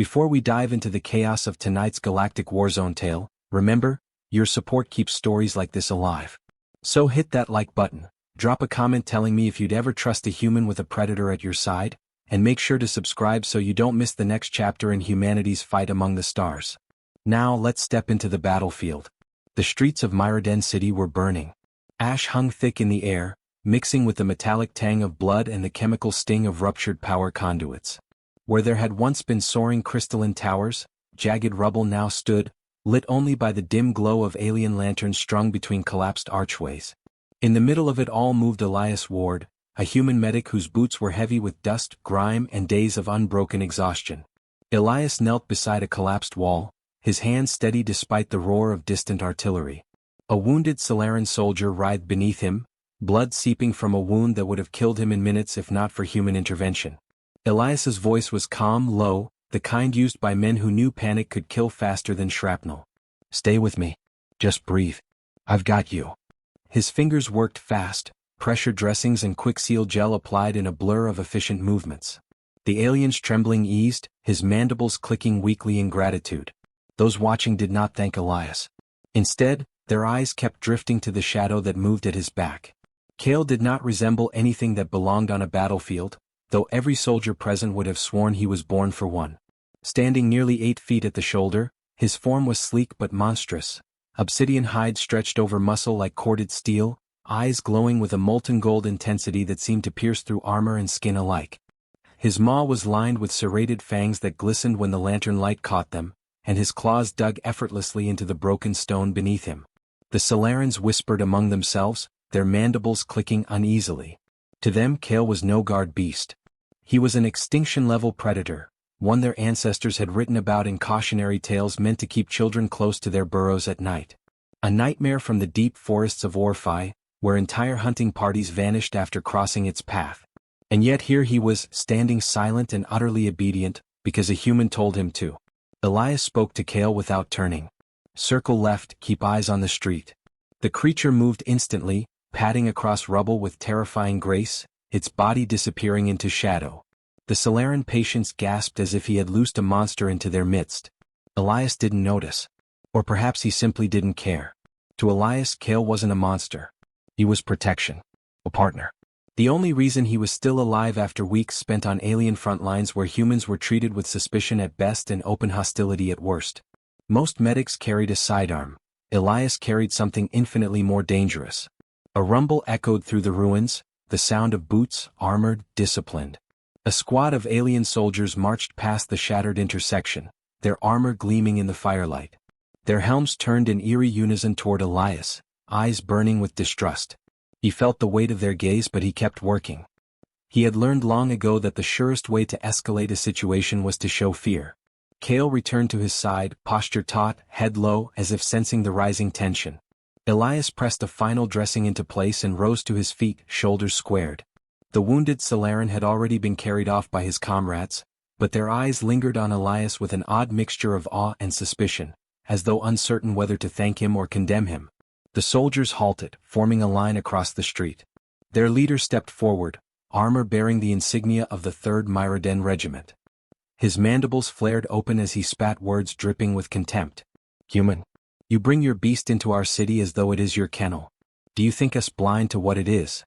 Before we dive into the chaos of tonight's galactic warzone tale, remember, your support keeps stories like this alive. So hit that like button, drop a comment telling me if you'd ever trust a human with a predator at your side, and make sure to subscribe so you don't miss the next chapter in humanity's fight among the stars. Now let's step into the battlefield. The streets of Myriden City were burning. Ash hung thick in the air, mixing with the metallic tang of blood and the chemical sting of ruptured power conduits. Where there had once been soaring crystalline towers, jagged rubble now stood, lit only by the dim glow of alien lanterns strung between collapsed archways. In the middle of it all moved Elias Ward, a human medic whose boots were heavy with dust, grime, and days of unbroken exhaustion. Elias knelt beside a collapsed wall, his hands steady despite the roar of distant artillery. A wounded Solaran soldier writhed beneath him, blood seeping from a wound that would have killed him in minutes if not for human intervention. Elias's voice was calm, low, the kind used by men who knew panic could kill faster than shrapnel. "Stay with me. Just breathe. I've got you." His fingers worked fast, pressure dressings and quick seal gel applied in a blur of efficient movements. The alien's trembling eased, his mandibles clicking weakly in gratitude. Those watching did not thank Elias. Instead, their eyes kept drifting to the shadow that moved at his back. Kale did not resemble anything that belonged on a battlefield, though every soldier present would have sworn he was born for one. Standing nearly 8 feet at the shoulder, his form was sleek but monstrous, obsidian hide stretched over muscle like corded steel, eyes glowing with a molten gold intensity that seemed to pierce through armor and skin alike. His maw was lined with serrated fangs that glistened when the lantern light caught them, and his claws dug effortlessly into the broken stone beneath him. The Solarans whispered among themselves, their mandibles clicking uneasily. To them Kale was no guard beast. He was an extinction-level predator, one their ancestors had written about in cautionary tales meant to keep children close to their burrows at night. A nightmare from the deep forests of Orphi, where entire hunting parties vanished after crossing its path. And yet here he was, standing silent and utterly obedient, because a human told him to. Elias spoke to Kale without turning. "Circle left, keep eyes on the street." The creature moved instantly, padding across rubble with terrifying grace, its body disappearing into shadow. The Solaran patients gasped as if he had loosed a monster into their midst. Elias didn't notice. Or perhaps he simply didn't care. To Elias, Kale wasn't a monster. He was protection. A partner. The only reason he was still alive after weeks spent on alien front lines where humans were treated with suspicion at best and open hostility at worst. Most medics carried a sidearm. Elias carried something infinitely more dangerous. A rumble echoed through the ruins, the sound of boots, armored, disciplined. A squad of alien soldiers marched past the shattered intersection, their armor gleaming in the firelight. Their helms turned in eerie unison toward Elias, eyes burning with distrust. He felt the weight of their gaze, but he kept working. He had learned long ago that the surest way to escalate a situation was to show fear. Kale returned to his side, posture taut, head low, as if sensing the rising tension. Elias pressed a final dressing into place and rose to his feet, shoulders squared. The wounded Solaran had already been carried off by his comrades, but their eyes lingered on Elias with an odd mixture of awe and suspicion, as though uncertain whether to thank him or condemn him. The soldiers halted, forming a line across the street. Their leader stepped forward, armor bearing the insignia of the 3rd Myriden Regiment. His mandibles flared open as he spat words dripping with contempt. "Human. You bring your beast into our city as though it is your kennel. Do you think us blind to what it is?"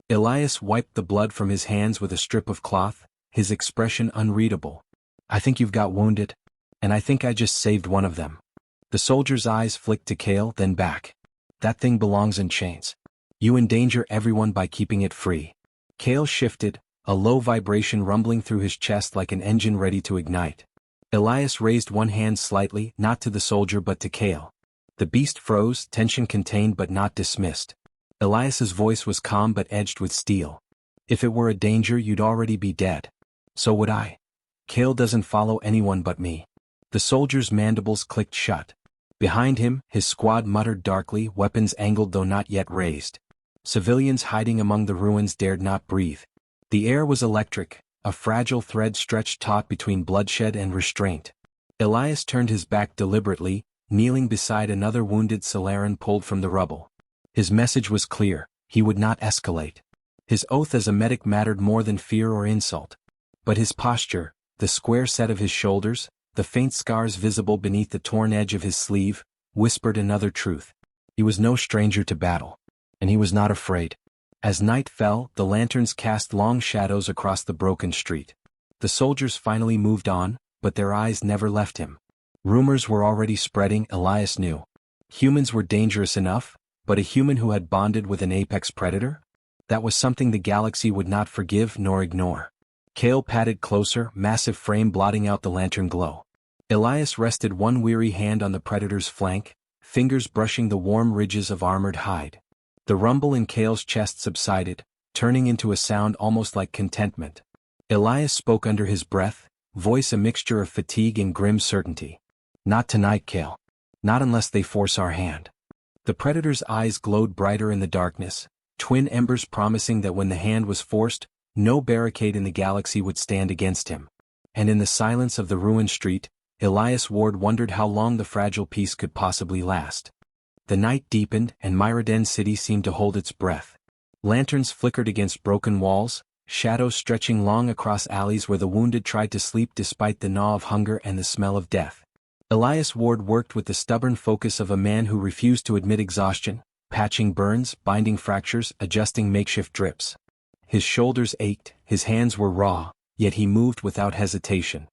Elias wiped the blood from his hands with a strip of cloth, his expression unreadable. "I think you've got wounded. And I think I just saved one of them." The soldier's eyes flicked to Kale, then back. "That thing belongs in chains. You endanger everyone by keeping it free." Kale shifted, a low vibration rumbling through his chest like an engine ready to ignite. Elias raised one hand slightly, not to the soldier but to Kale. The beast froze, tension contained but not dismissed. Elias's voice was calm but edged with steel. "If it were a danger, you'd already be dead. So would I. Kale doesn't follow anyone but me." The soldier's mandibles clicked shut. Behind him, his squad muttered darkly, weapons angled though not yet raised. Civilians hiding among the ruins dared not breathe. The air was electric, a fragile thread stretched taut between bloodshed and restraint. Elias turned his back deliberately, kneeling beside another wounded Solaran pulled from the rubble. His message was clear: he would not escalate. His oath as a medic mattered more than fear or insult. But his posture, the square set of his shoulders, the faint scars visible beneath the torn edge of his sleeve, whispered another truth. He was no stranger to battle. And he was not afraid. As night fell, the lanterns cast long shadows across the broken street. The soldiers finally moved on, but their eyes never left him. Rumors were already spreading, Elias knew. Humans were dangerous enough, but a human who had bonded with an apex predator? That was something the galaxy would not forgive nor ignore. Kale padded closer, massive frame blotting out the lantern glow. Elias rested one weary hand on the predator's flank, fingers brushing the warm ridges of armored hide. The rumble in Kale's chest subsided, turning into a sound almost like contentment. Elias spoke under his breath, voice a mixture of fatigue and grim certainty. Not tonight, Kale. Not unless they force our hand. The predator's eyes glowed brighter in the darkness, twin embers promising that when the hand was forced, no barricade in the galaxy would stand against him. And in the silence of the ruined street, Elias Ward wondered how long the fragile peace could possibly last. The night deepened, and Myriden City seemed to hold its breath. Lanterns flickered against broken walls, shadows stretching long across alleys where the wounded tried to sleep despite the gnaw of hunger and the smell of death. Elias Ward worked with the stubborn focus of a man who refused to admit exhaustion, patching burns, binding fractures, adjusting makeshift drips. His shoulders ached, his hands were raw, yet he moved without hesitation.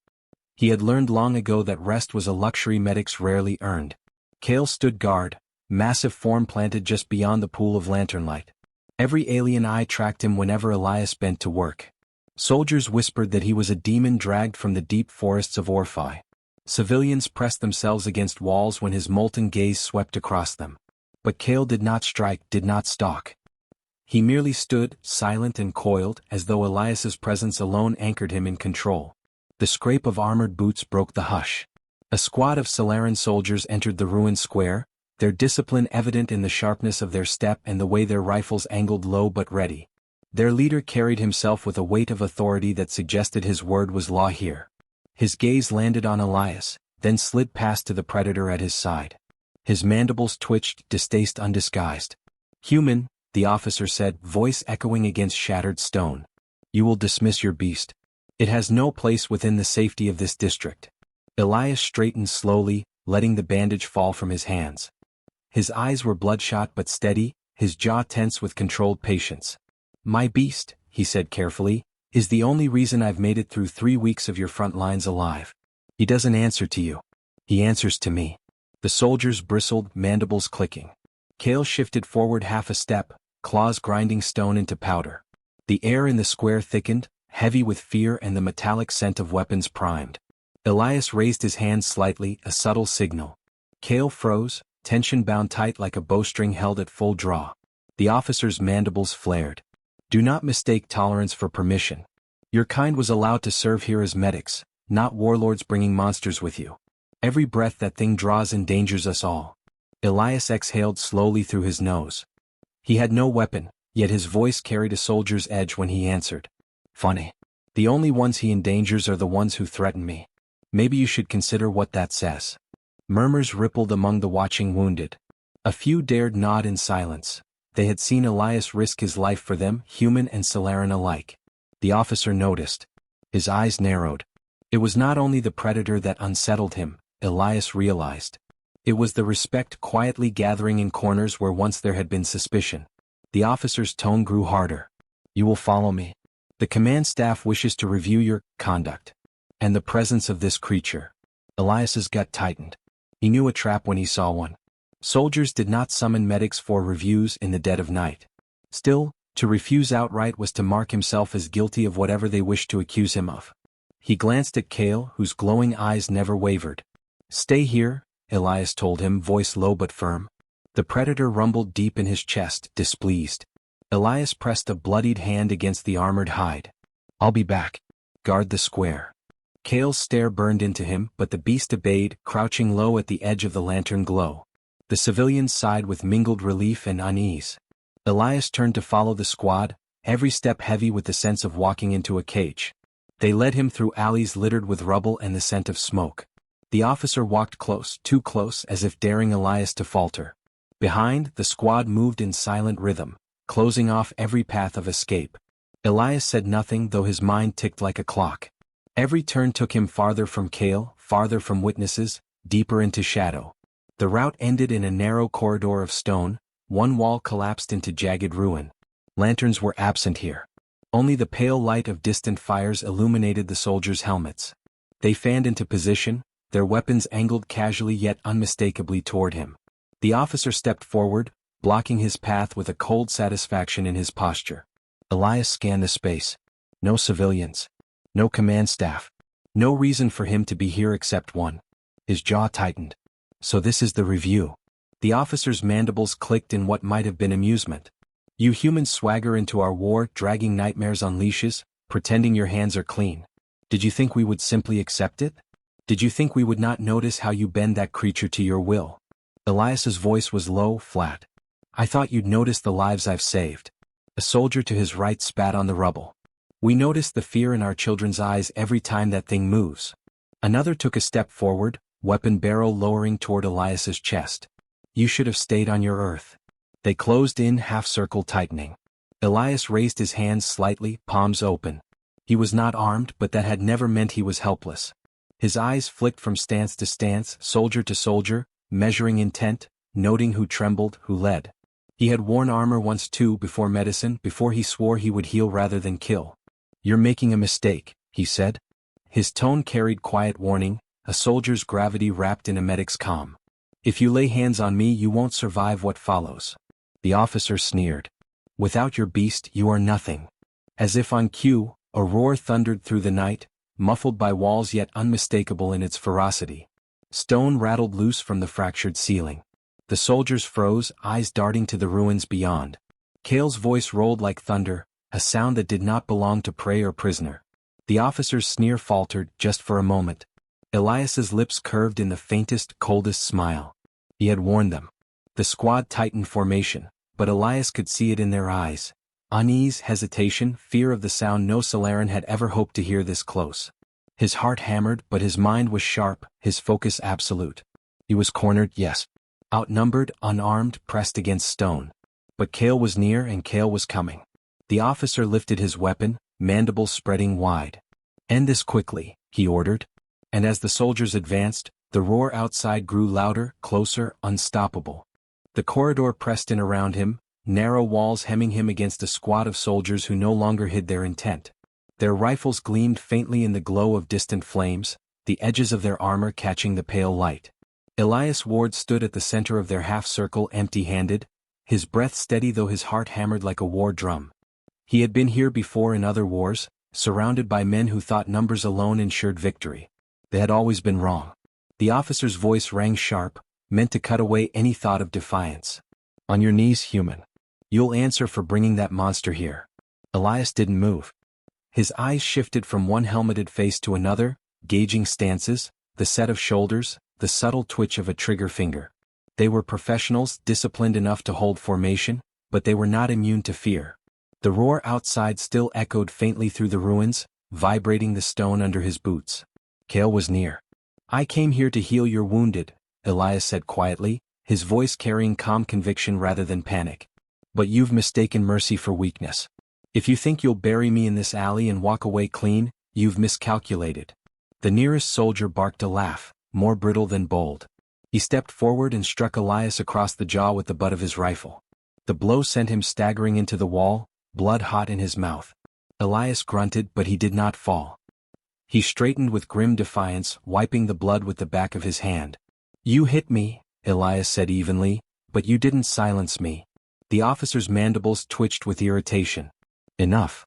He had learned long ago that rest was a luxury medics rarely earned. Kale stood guard, massive form planted just beyond the pool of lantern light. Every alien eye tracked him whenever Elias bent to work. Soldiers whispered that he was a demon dragged from the deep forests of Orphi. Civilians pressed themselves against walls when his molten gaze swept across them. But Kale did not strike, did not stalk. He merely stood, silent and coiled, as though Elias's presence alone anchored him in control. The scrape of armored boots broke the hush. A squad of Solaran soldiers entered the ruined square, their discipline evident in the sharpness of their step and the way their rifles angled low but ready. Their leader carried himself with a weight of authority that suggested his word was law here. His gaze landed on Elias, then slid past to the predator at his side. His mandibles twitched, distaste undisguised. "Human," the officer said, voice echoing against shattered stone. "You will dismiss your beast. It has no place within the safety of this district." Elias straightened slowly, letting the bandage fall from his hands. His eyes were bloodshot but steady, his jaw tense with controlled patience. "My beast," he said carefully, "is the only reason I've made it through 3 weeks of your front lines alive. He doesn't answer to you. He answers to me." The soldiers bristled, mandibles clicking. Kale shifted forward half a step, claws grinding stone into powder. The air in the square thickened, heavy with fear and the metallic scent of weapons primed. Elias raised his hand slightly, a subtle signal. Kale froze, tension bound tight like a bowstring held at full draw. The officer's mandibles flared. "Do not mistake tolerance for permission. Your kind was allowed to serve here as medics, not warlords bringing monsters with you. Every breath that thing draws endangers us all." Elias exhaled slowly through his nose. He had no weapon, yet his voice carried a soldier's edge when he answered. "Funny. The only ones he endangers are the ones who threaten me. Maybe you should consider what that says." Murmurs rippled among the watching wounded. A few dared nod in silence. They had seen Elias risk his life for them, human and Solaran alike. The officer noticed. His eyes narrowed. It was not only the predator that unsettled him, Elias realized. It was the respect quietly gathering in corners where once there had been suspicion. The officer's tone grew harder. "You will follow me. The command staff wishes to review your conduct. And the presence of this creature." Elias's gut tightened. He knew a trap when he saw one. Soldiers did not summon medics for reviews in the dead of night. Still, to refuse outright was to mark himself as guilty of whatever they wished to accuse him of. He glanced at Kale, whose glowing eyes never wavered. "Stay here," Elias told him, voice low but firm. The predator rumbled deep in his chest, displeased. Elias pressed a bloodied hand against the armored hide. "I'll be back. Guard the square." Kale's stare burned into him, but the beast obeyed, crouching low at the edge of the lantern glow. The civilians sighed with mingled relief and unease. Elias turned to follow the squad, every step heavy with the sense of walking into a cage. They led him through alleys littered with rubble and the scent of smoke. The officer walked close, too close, as if daring Elias to falter. Behind, the squad moved in silent rhythm, closing off every path of escape. Elias said nothing, though his mind ticked like a clock. Every turn took him farther from Kale, farther from witnesses, deeper into shadow. The route ended in a narrow corridor of stone, one wall collapsed into jagged ruin. Lanterns were absent here. Only the pale light of distant fires illuminated the soldiers' helmets. They fanned into position, their weapons angled casually yet unmistakably toward him. The officer stepped forward, blocking his path with a cold satisfaction in his posture. Elias scanned the space. No civilians. No command staff. No reason for him to be here except one. His jaw tightened. So this is the review. The officer's mandibles clicked in what might have been amusement. You humans swagger into our war, dragging nightmares on leashes, pretending your hands are clean. Did you think we would simply accept it? Did you think we would not notice how you bend that creature to your will? Elias's voice was low, flat. I thought you'd notice the lives I've saved. A soldier to his right spat on the rubble. We noticed the fear in our children's eyes every time that thing moves. Another took a step forward, weapon barrel lowering toward Elias's chest. You should have stayed on your earth. They closed in, half-circle tightening. Elias raised his hands slightly, palms open. He was not armed, but that had never meant he was helpless. His eyes flicked from stance to stance, soldier to soldier, measuring intent, noting who trembled, who led. He had worn armor once too, before medicine, before he swore he would heal rather than kill. You're making a mistake, he said. His tone carried quiet warning, a soldier's gravity wrapped in a medic's calm. If you lay hands on me, you won't survive what follows. The officer sneered. Without your beast, you are nothing. As if on cue, a roar thundered through the night, muffled by walls yet unmistakable in its ferocity. Stone rattled loose from the fractured ceiling. The soldiers froze, eyes darting to the ruins beyond. Cale's voice rolled like thunder, a sound that did not belong to prey or prisoner. The officer's sneer faltered, just for a moment. Elias's lips curved in the faintest, coldest smile. He had warned them. The squad tightened formation, but Elias could see it in their eyes. Unease, hesitation, fear of the sound no Solarian had ever hoped to hear this close. His heart hammered, but his mind was sharp, his focus absolute. He was cornered, yes. Outnumbered, unarmed, pressed against stone. But Cale was near and Cale was coming. The officer lifted his weapon, mandibles spreading wide. End this quickly, he ordered. And as the soldiers advanced, the roar outside grew louder, closer, unstoppable. The corridor pressed in around him, narrow walls hemming him against a squad of soldiers who no longer hid their intent. Their rifles gleamed faintly in the glow of distant flames, the edges of their armor catching the pale light. Elias Ward stood at the center of their half-circle, empty-handed, his breath steady though his heart hammered like a war drum. He had been here before in other wars, surrounded by men who thought numbers alone ensured victory. They had always been wrong. The officer's voice rang sharp, meant to cut away any thought of defiance. On your knees, human. You'll answer for bringing that monster here. Elias didn't move. His eyes shifted from one helmeted face to another, gauging stances, the set of shoulders, the subtle twitch of a trigger finger. They were professionals, disciplined enough to hold formation, but they were not immune to fear. The roar outside still echoed faintly through the ruins, vibrating the stone under his boots. Cale was near. I came here to heal your wounded, Elias said quietly, his voice carrying calm conviction rather than panic. But you've mistaken mercy for weakness. If you think you'll bury me in this alley and walk away clean, you've miscalculated. The nearest soldier barked a laugh, more brittle than bold. He stepped forward and struck Elias across the jaw with the butt of his rifle. The blow sent him staggering into the wall, blood hot in his mouth. Elias grunted, but he did not fall. He straightened with grim defiance, wiping the blood with the back of his hand. You hit me, Elias said evenly, but you didn't silence me. The officer's mandibles twitched with irritation. Enough.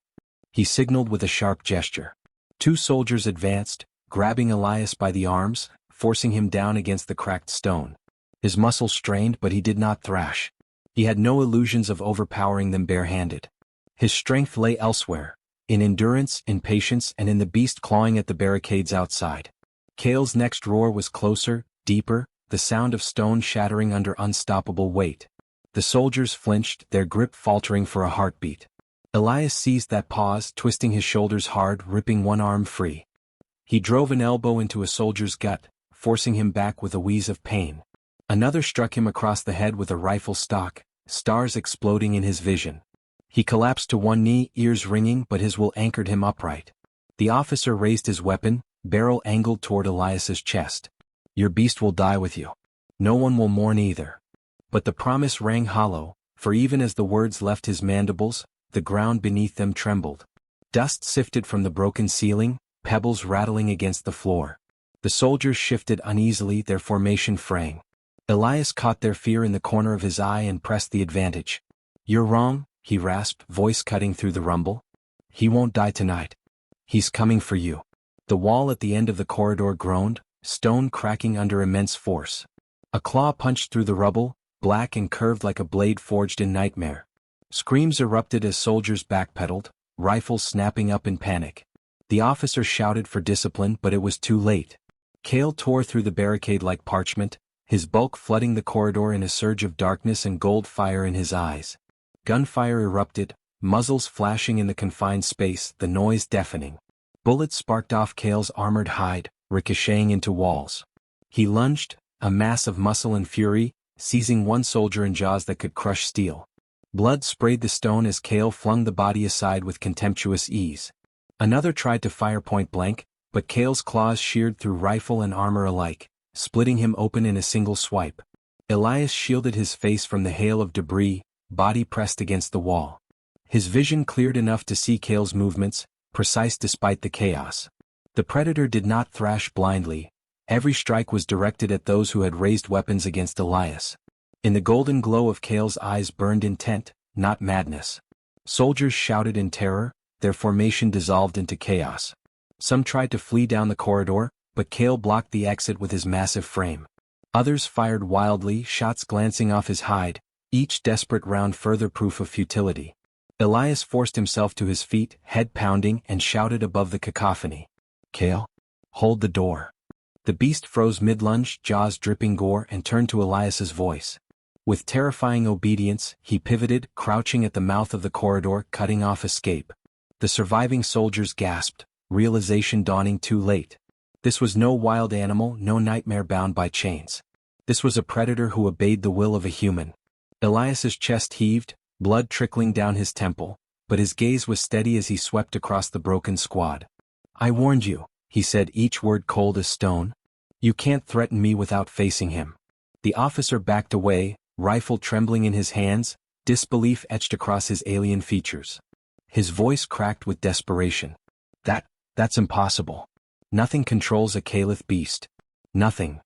He signaled with a sharp gesture. Two soldiers advanced, grabbing Elias by the arms, forcing him down against the cracked stone. His muscles strained, but he did not thrash. He had no illusions of overpowering them barehanded. His strength lay elsewhere, in endurance, in patience, and in the beast clawing at the barricades outside. Cale's next roar was closer, deeper, the sound of stone shattering under unstoppable weight. The soldiers flinched, their grip faltering for a heartbeat. Elias seized that pause, twisting his shoulders hard, ripping one arm free. He drove an elbow into a soldier's gut, forcing him back with a wheeze of pain. Another struck him across the head with a rifle stock, stars exploding in his vision. He collapsed to one knee, ears ringing, but his will anchored him upright. The officer raised his weapon, barrel angled toward Elias's chest. Your beast will die with you. No one will mourn either. But the promise rang hollow, for even as the words left his mandibles, the ground beneath them trembled. Dust sifted from the broken ceiling, pebbles rattling against the floor. The soldiers shifted uneasily, their formation fraying. Elias caught their fear in the corner of his eye and pressed the advantage. You're wrong, he rasped, voice cutting through the rumble. He won't die tonight. He's coming for you. The wall at the end of the corridor groaned, stone cracking under immense force. A claw punched through the rubble, black and curved like a blade forged in nightmare. Screams erupted as soldiers backpedaled, rifles snapping up in panic. The officer shouted for discipline, but it was too late. Cale tore through the barricade like parchment, his bulk flooding the corridor in a surge of darkness and gold fire in his eyes. Gunfire erupted, muzzles flashing in the confined space, the noise deafening. Bullets sparked off Cale's armored hide, ricocheting into walls. He lunged, a mass of muscle and fury, seizing one soldier in jaws that could crush steel. Blood sprayed the stone as Cale flung the body aside with contemptuous ease. Another tried to fire point blank, but Cale's claws sheared through rifle and armor alike, splitting him open in a single swipe. Elias shielded his face from the hail of debris, body pressed against the wall. His vision cleared enough to see Cale's movements, precise despite the chaos. The predator did not thrash blindly. Every strike was directed at those who had raised weapons against Elias. In the golden glow of Cale's eyes burned intent, not madness. Soldiers shouted in terror, their formation dissolved into chaos. Some tried to flee down the corridor, but Cale blocked the exit with his massive frame. Others fired wildly, shots glancing off his hide, each desperate round further proof of futility. Elias forced himself to his feet, head pounding, and shouted above the cacophony. Cale? Hold the door. The beast froze mid-lunge, jaws dripping gore, and turned to Elias's voice. With terrifying obedience, he pivoted, crouching at the mouth of the corridor, cutting off escape. The surviving soldiers gasped, realization dawning too late. This was no wild animal, no nightmare bound by chains. This was a predator who obeyed the will of a human. Elias's chest heaved, blood trickling down his temple, but his gaze was steady as he swept across the broken squad. I warned you, he said, each word cold as stone. You can't threaten me without facing him. The officer backed away, rifle trembling in his hands, disbelief etched across his alien features. His voice cracked with desperation. That's impossible. Nothing controls a Caliph beast. Nothing.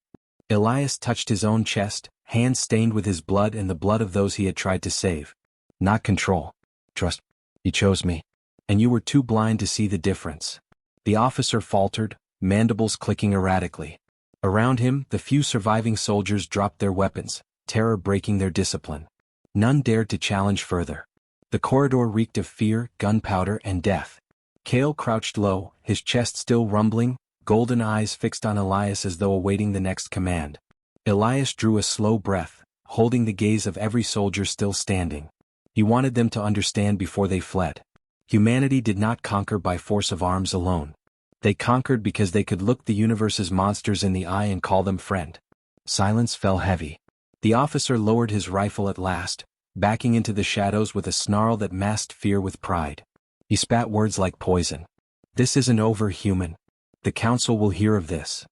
Elias touched his own chest, hands stained with his blood and the blood of those he had tried to save. Not control. Trust. He chose me. And you were too blind to see the difference. The officer faltered, mandibles clicking erratically. Around him, the few surviving soldiers dropped their weapons, terror breaking their discipline. None dared to challenge further. The corridor reeked of fear, gunpowder, and death. Cale crouched low, his chest still rumbling, golden eyes fixed on Elias as though awaiting the next command. Elias drew a slow breath, holding the gaze of every soldier still standing. He wanted them to understand before they fled. Humanity did not conquer by force of arms alone. They conquered because they could look the universe's monsters in the eye and call them friend. Silence fell heavy. The officer lowered his rifle at last, backing into the shadows with a snarl that masked fear with pride. He spat words like poison. This isn't over, human. The council will hear of this.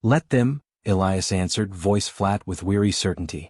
Let them, Elias answered, voice flat with weary certainty.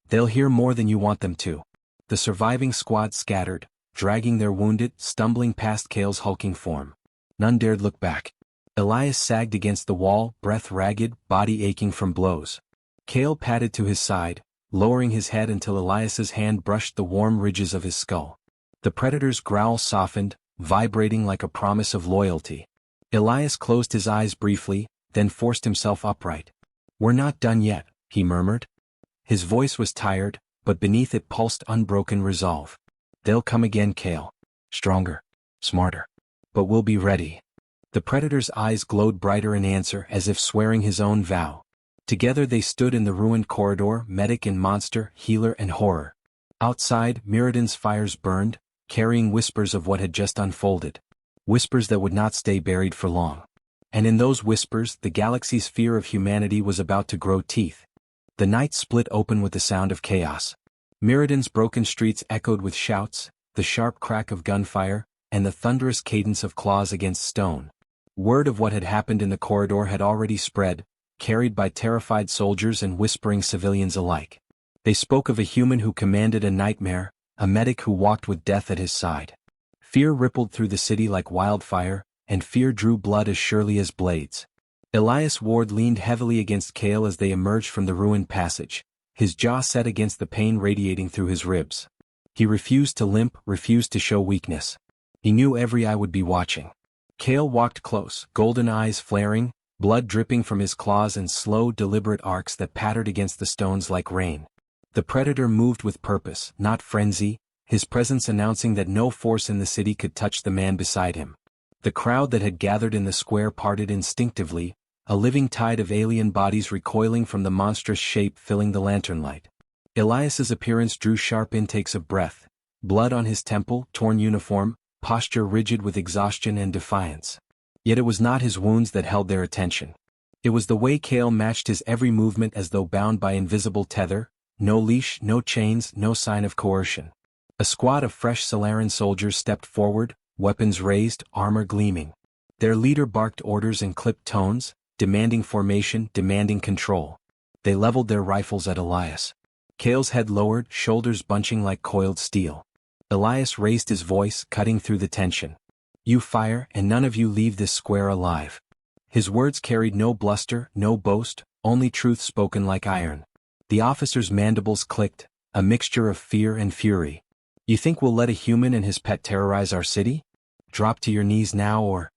They'll hear more than you want them to. The surviving squad scattered, dragging their wounded, stumbling past Cale's hulking form. None dared look back. Elias sagged against the wall, breath ragged, body aching from blows. Cale padded to his side, lowering his head until Elias's hand brushed the warm ridges of his skull. The predator's growl softened, vibrating like a promise of loyalty. Elias closed his eyes briefly, then forced himself upright. We're not done yet, he murmured. His voice was tired, but beneath it pulsed unbroken resolve. They'll come again, Cale. Stronger. Smarter. But we'll be ready. The predator's eyes glowed brighter in answer, as if swearing his own vow. Together they stood in the ruined corridor, medic and monster, healer and horror. Outside, Myrmidon's fires burned, carrying whispers of what had just unfolded. Whispers that would not stay buried for long. And in those whispers, the galaxy's fear of humanity was about to grow teeth. The night split open with the sound of chaos. Myrmidon's broken streets echoed with shouts, the sharp crack of gunfire, and the thunderous cadence of claws against stone. Word of what had happened in the corridor had already spread, carried by terrified soldiers and whispering civilians alike. They spoke of a human who commanded a nightmare, a medic who walked with death at his side. Fear rippled through the city like wildfire, and fear drew blood as surely as blades. Elias Ward leaned heavily against Cale as they emerged from the ruined passage, his jaw set against the pain radiating through his ribs. He refused to limp, refused to show weakness. He knew every eye would be watching. Cale walked close, golden eyes flaring, blood dripping from his claws in slow, deliberate arcs that pattered against the stones like rain. The predator moved with purpose, not frenzy, his presence announcing that no force in the city could touch the man beside him. The crowd that had gathered in the square parted instinctively, a living tide of alien bodies recoiling from the monstrous shape filling the lantern light. Elias's appearance drew sharp intakes of breath, blood on his temple, torn uniform, posture rigid with exhaustion and defiance. Yet it was not his wounds that held their attention. It was the way Cale matched his every movement as though bound by invisible tether, no leash, no chains, no sign of coercion. A squad of fresh Solaran soldiers stepped forward, weapons raised, armor gleaming. Their leader barked orders in clipped tones, demanding formation, demanding control. They leveled their rifles at Elias. Cale's head lowered, shoulders bunching like coiled steel. Elias raised his voice, cutting through the tension. "You fire, and none of you leave this square alive." His words carried no bluster, no boast, only truth spoken like iron. The officer's mandibles clicked, a mixture of fear and fury. "You think we'll let a human and his pet terrorize our city? Drop to your knees now or—"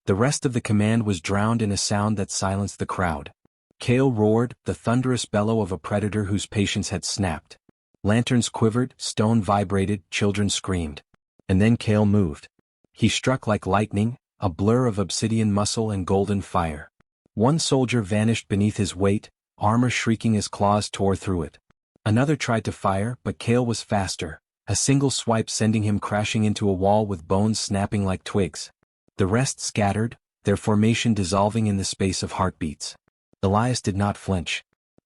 The rest of the command was drowned in a sound that silenced the crowd. Cale roared, the thunderous bellow of a predator whose patience had snapped. Lanterns quivered, stone vibrated, children screamed. And then Cale moved. He struck like lightning, a blur of obsidian muscle and golden fire. One soldier vanished beneath his weight, armor shrieking as claws tore through it. Another tried to fire, but Cale was faster, a single swipe sending him crashing into a wall with bones snapping like twigs. The rest scattered, their formation dissolving in the space of heartbeats. Elias did not flinch.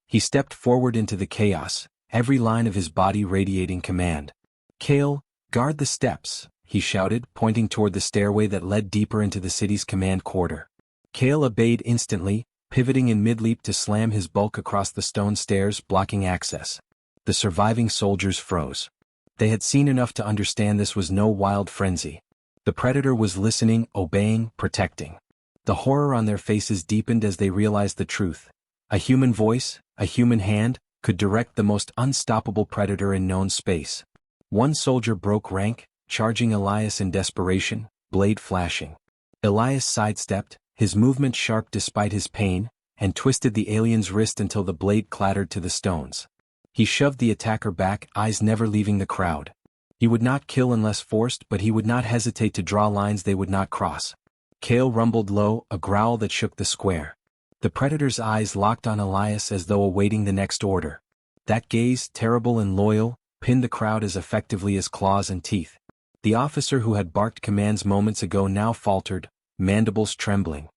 He stepped forward into the chaos, every line of his body radiating command. "Cale, guard the steps," he shouted, pointing toward the stairway that led deeper into the city's command quarter. Cale obeyed instantly, pivoting in mid-leap to slam his bulk across the stone stairs, blocking access. The surviving soldiers froze. They had seen enough to understand this was no wild frenzy. The predator was listening, obeying, protecting. The horror on their faces deepened as they realized the truth. A human voice, a human hand, could direct the most unstoppable predator in known space. One soldier broke rank, charging Elias in desperation, blade flashing. Elias sidestepped, his movement sharp despite his pain, and twisted the alien's wrist until the blade clattered to the stones. He shoved the attacker back, eyes never leaving the crowd. He would not kill unless forced, but he would not hesitate to draw lines they would not cross. Cale rumbled low, a growl that shook the square. The predator's eyes locked on Elias as though awaiting the next order. That gaze, terrible and loyal, pinned the crowd as effectively as claws and teeth. The officer who had barked commands moments ago now faltered, mandibles trembling.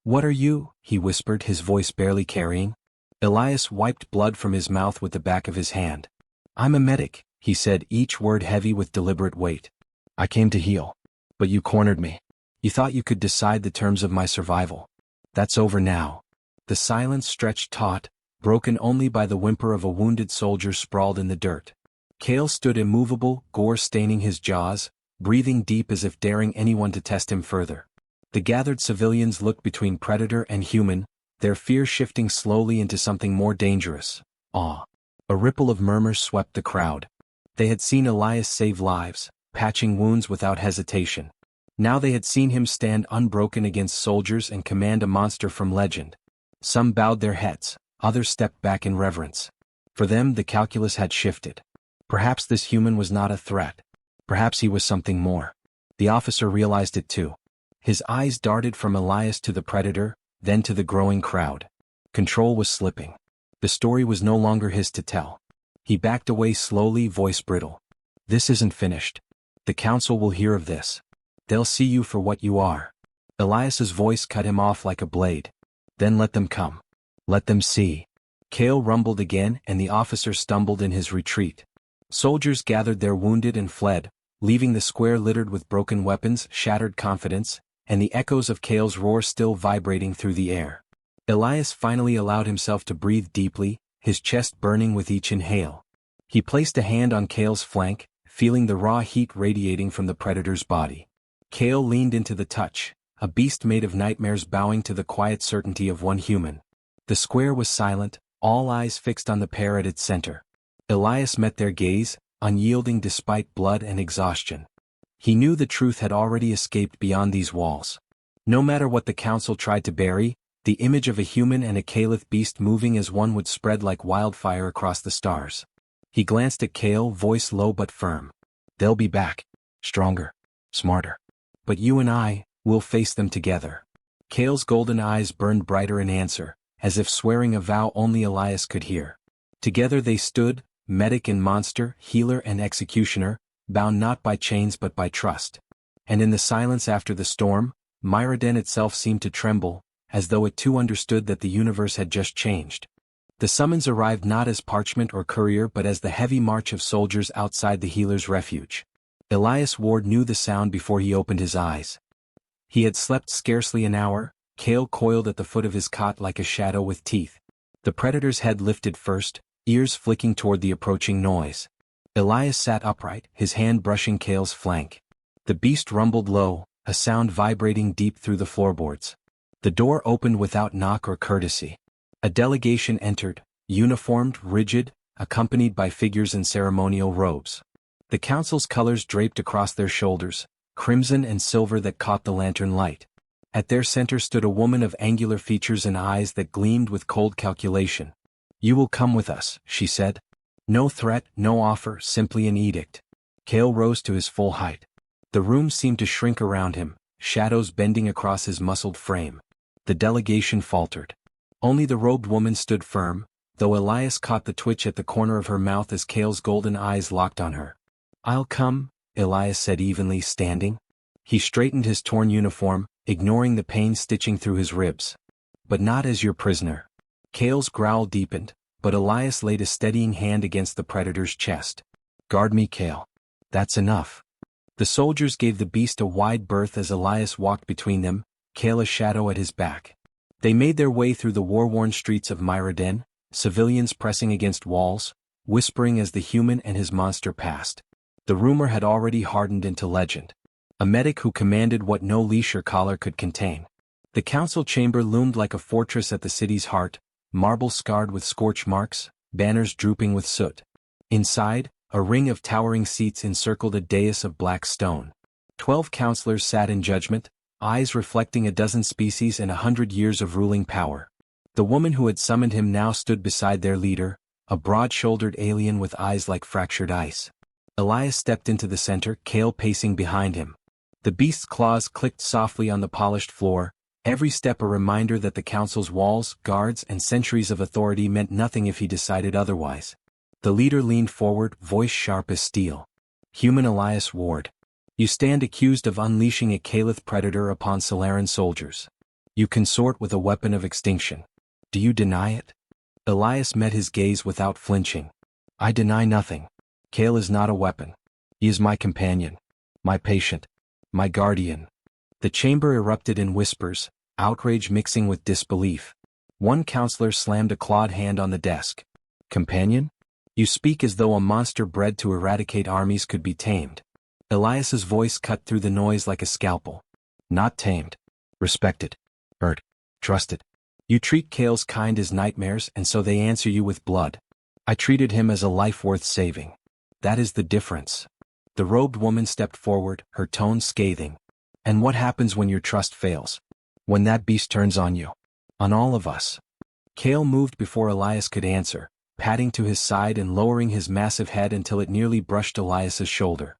What are you?" he whispered, his voice barely carrying. Elias wiped blood from his mouth with the back of his hand. "I'm a medic," he said, each word heavy with deliberate weight. "I came to heal. But you cornered me. You thought you could decide the terms of my survival. That's over now." The silence stretched taut, broken only by the whimper of a wounded soldier sprawled in the dirt. Cale stood immovable, gore staining his jaws, breathing deep as if daring anyone to test him further. The gathered civilians looked between predator and human, their fear shifting slowly into something more dangerous, awe. A ripple of murmurs swept the crowd. They had seen Elias save lives, patching wounds without hesitation. Now they had seen him stand unbroken against soldiers and command a monster from legend. Some bowed their heads, others stepped back in reverence. For them the calculus had shifted. Perhaps this human was not a threat. Perhaps he was something more. The officer realized it too. His eyes darted from Elias to the predator, then to the growing crowd. Control was slipping. The story was no longer his to tell. He backed away slowly, voice brittle. "This isn't finished. The council will hear of this. They'll see you for what you are." Elias's voice cut him off like a blade. "Then let them come. Let them see." Cale rumbled again, and the officer stumbled in his retreat. Soldiers gathered their wounded and fled, leaving the square littered with broken weapons, shattered confidence, and the echoes of Kale's roar still vibrating through the air. Elias finally allowed himself to breathe deeply, his chest burning with each inhale. He placed a hand on Kale's flank, feeling the raw heat radiating from the predator's body. Kale leaned into the touch, a beast made of nightmares bowing to the quiet certainty of one human. The square was silent, all eyes fixed on the pair at its center. Elias met their gaze, unyielding despite blood and exhaustion. He knew the truth had already escaped beyond these walls. No matter what the council tried to bury, the image of a human and a Caliph beast moving as one would spread like wildfire across the stars. He glanced at Kale, voice low but firm. "They'll be back. Stronger. Smarter. But you and I, we'll face them together." Kale's golden eyes burned brighter in answer, as if swearing a vow only Elias could hear. Together they stood, medic and monster, healer and executioner, bound not by chains but by trust. And in the silence after the storm, Myrodin itself seemed to tremble, as though it too understood that the universe had just changed. The summons arrived not as parchment or courier but as the heavy march of soldiers outside the healer's refuge. Elias Ward knew the sound before he opened his eyes. He had slept scarcely an hour, Kale coiled at the foot of his cot like a shadow with teeth. The predator's head lifted first, ears flicking toward the approaching noise. Elias sat upright, his hand brushing Kale's flank. The beast rumbled low, a sound vibrating deep through the floorboards. The door opened without knock or courtesy. A delegation entered, uniformed, rigid, accompanied by figures in ceremonial robes. The council's colors draped across their shoulders, crimson and silver that caught the lantern light. At their center stood a woman of angular features and eyes that gleamed with cold calculation. "You will come with us," she said. No threat, no offer, simply an edict. Kale rose to his full height. The room seemed to shrink around him, shadows bending across his muscled frame. The delegation faltered. Only the robed woman stood firm, though Elias caught the twitch at the corner of her mouth as Kale's golden eyes locked on her. "I'll come," Elias said evenly, standing. He straightened his torn uniform, ignoring the pain stitching through his ribs. "But not as your prisoner." Kale's growl deepened, but Elias laid a steadying hand against the predator's chest. "Guard me, Kale. That's enough." The soldiers gave the beast a wide berth as Elias walked between them, Kale a shadow at his back. They made their way through the war-worn streets of Myrodin, civilians pressing against walls, whispering as the human and his monster passed. The rumor had already hardened into legend. A medic who commanded what no leash or collar could contain. The council chamber loomed like a fortress at the city's heart, marble scarred with scorch marks, banners drooping with soot. Inside, a ring of towering seats encircled a dais of black stone. 12 counselors sat in judgment, eyes reflecting a dozen species and 100 years of ruling power. The woman who had summoned him now stood beside their leader, a broad-shouldered alien with eyes like fractured ice. Elias stepped into the center, Kale pacing behind him. The beast's claws clicked softly on the polished floor, every step a reminder that the council's walls, guards, and centuries of authority meant nothing if he decided otherwise. The leader leaned forward, voice sharp as steel. "Human Elias Ward. You stand accused of unleashing a Caliph predator upon Solaran soldiers. You consort with a weapon of extinction. Do you deny it?" Elias met his gaze without flinching. "I deny nothing. Kale is not a weapon. He is my companion. My patient. My guardian." The chamber erupted in whispers, outrage mixing with disbelief. One counselor slammed a clawed hand on the desk. "Companion? You speak as though a monster bred to eradicate armies could be tamed." Elias's voice cut through the noise like a scalpel. "Not tamed. Respected. Heard. Trusted. You treat Kale's kind as nightmares and so they answer you with blood. I treated him as a life worth saving. That is the difference." The robed woman stepped forward, her tone scathing. "And what happens when your trust fails? When that beast turns on you? On all of us?" Kale moved before Elias could answer, padding to his side and lowering his massive head until it nearly brushed Elias's shoulder.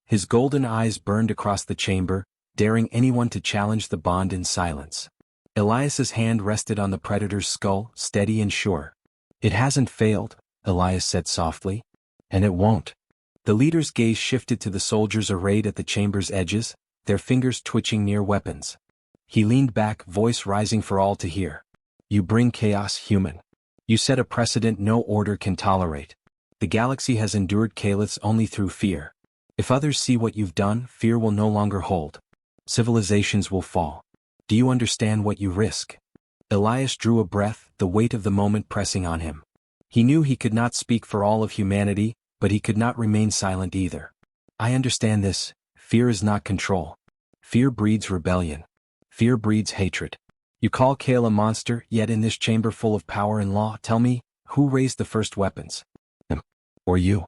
His golden eyes burned across the chamber, daring anyone to challenge the bond in silence. Elias's hand rested on the predator's skull, steady and sure. "It hasn't failed," Elias said softly. "And it won't." The leader's gaze shifted to the soldiers arrayed at the chamber's edges, their fingers twitching near weapons. He leaned back, voice rising for all to hear. "You bring chaos, human. You set a precedent no order can tolerate. The galaxy has endured caliphs only through fear. If others see what you've done, fear will no longer hold. Civilizations will fall. Do you understand what you risk? Elias drew a breath, the weight of the moment pressing on him. He knew he could not speak for all of humanity, but he could not remain silent either. I understand this. Fear is not control. Fear breeds rebellion. Fear breeds hatred. You call Kale a monster, yet in this chamber full of power and law, tell me, who raised the first weapons? Him. Or you?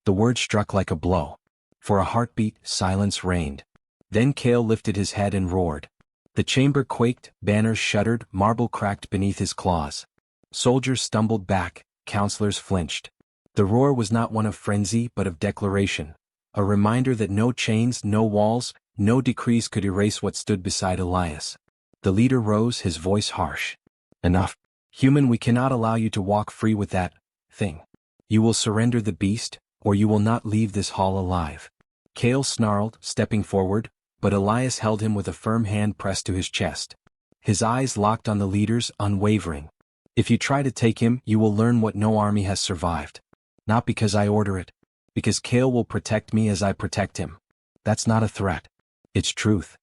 The word struck like a blow. For a heartbeat, silence reigned. Then Kale lifted his head and roared. The chamber quaked, banners shuddered, marble cracked beneath his claws. Soldiers stumbled back, counselors flinched. The roar was not one of frenzy but of declaration, a reminder that no chains, no walls, no decrees could erase what stood beside Elias. The leader rose, his voice harsh. Enough. Human, we cannot allow you to walk free with that thing. You will surrender the beast, or you will not leave this hall alive. Kale snarled, stepping forward, but Elias held him with a firm hand pressed to his chest. His eyes locked on the leader's, unwavering. If you try to take him, you will learn what no army has survived. Not because I order it. Because Kale will protect me as I protect him. That's not a threat. It's truth.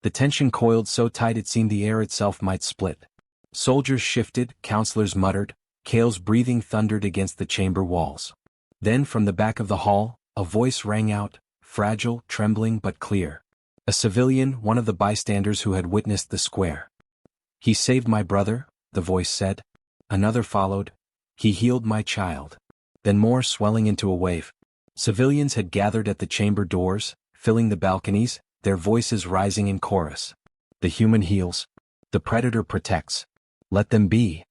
The tension coiled so tight it seemed the air itself might split. Soldiers shifted, counselors muttered, Kale's breathing thundered against the chamber walls. Then from the back of the hall, a voice rang out, fragile, trembling but clear. A civilian, one of the bystanders who had witnessed the square. He saved my brother, the voice said. Another followed. He healed my child. Then more, swelling into a wave. Civilians had gathered at the chamber doors, filling the balconies, their voices rising in chorus. The human heals. The predator protects. Let them be.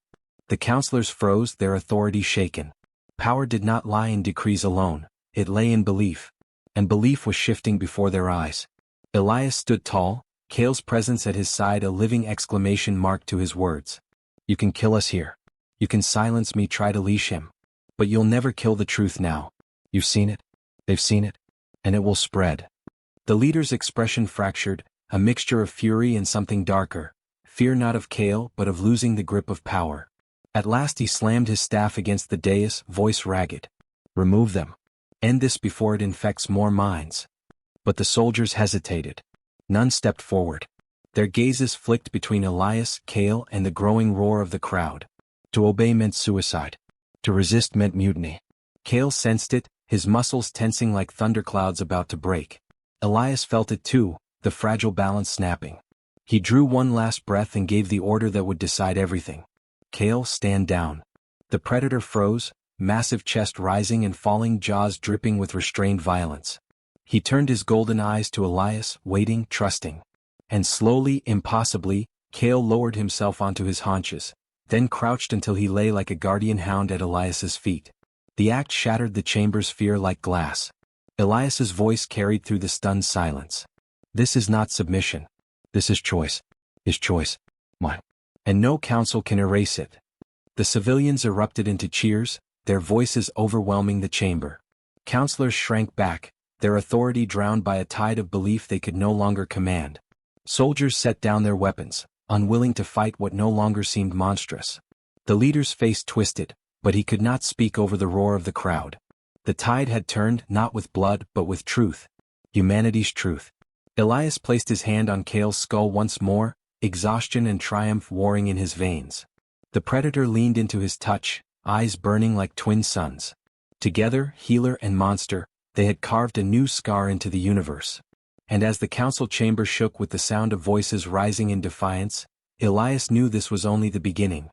The counselors froze, their authority shaken. Power did not lie in decrees alone, it lay in belief. And belief was shifting before their eyes. Elias stood tall, Kale's presence at his side a living exclamation mark to his words. You can kill us here. You can silence me, try to leash him. But you'll never kill the truth now. You've seen it. They've seen it. And it will spread. The leader's expression fractured, a mixture of fury and something darker. Fear not of Kale, but of losing the grip of power. At last he slammed his staff against the dais, voice ragged. Remove them. End this before it infects more minds. But the soldiers hesitated. None stepped forward. Their gazes flicked between Elias, Kale, and the growing roar of the crowd. To obey meant suicide. To resist meant mutiny. Kale sensed it, his muscles tensing like thunderclouds about to break. Elias felt it too, the fragile balance snapping. He drew one last breath and gave the order that would decide everything. Kale, stand down. The predator froze, massive chest rising and falling jaws dripping with restrained violence. He turned his golden eyes to Elias, waiting, trusting. And slowly, impossibly, Kale lowered himself onto his haunches, then crouched until he lay like a guardian hound at Elias's feet. The act shattered the chamber's fear like glass. Elias's voice carried through the stunned silence. This is not submission. This is choice. His choice. Mine. And no council can erase it. The civilians erupted into cheers, their voices overwhelming the chamber. Counselors shrank back, their authority drowned by a tide of belief they could no longer command. Soldiers set down their weapons, unwilling to fight what no longer seemed monstrous. The leader's face twisted, but he could not speak over the roar of the crowd. The tide had turned, not with blood but with truth. Humanity's truth. Elias placed his hand on Kale's skull once more, exhaustion and triumph warring in his veins. The predator leaned into his touch, eyes burning like twin suns. Together, healer and monster, they had carved a new scar into the universe. And as the council chamber shook with the sound of voices rising in defiance, Elias knew this was only the beginning.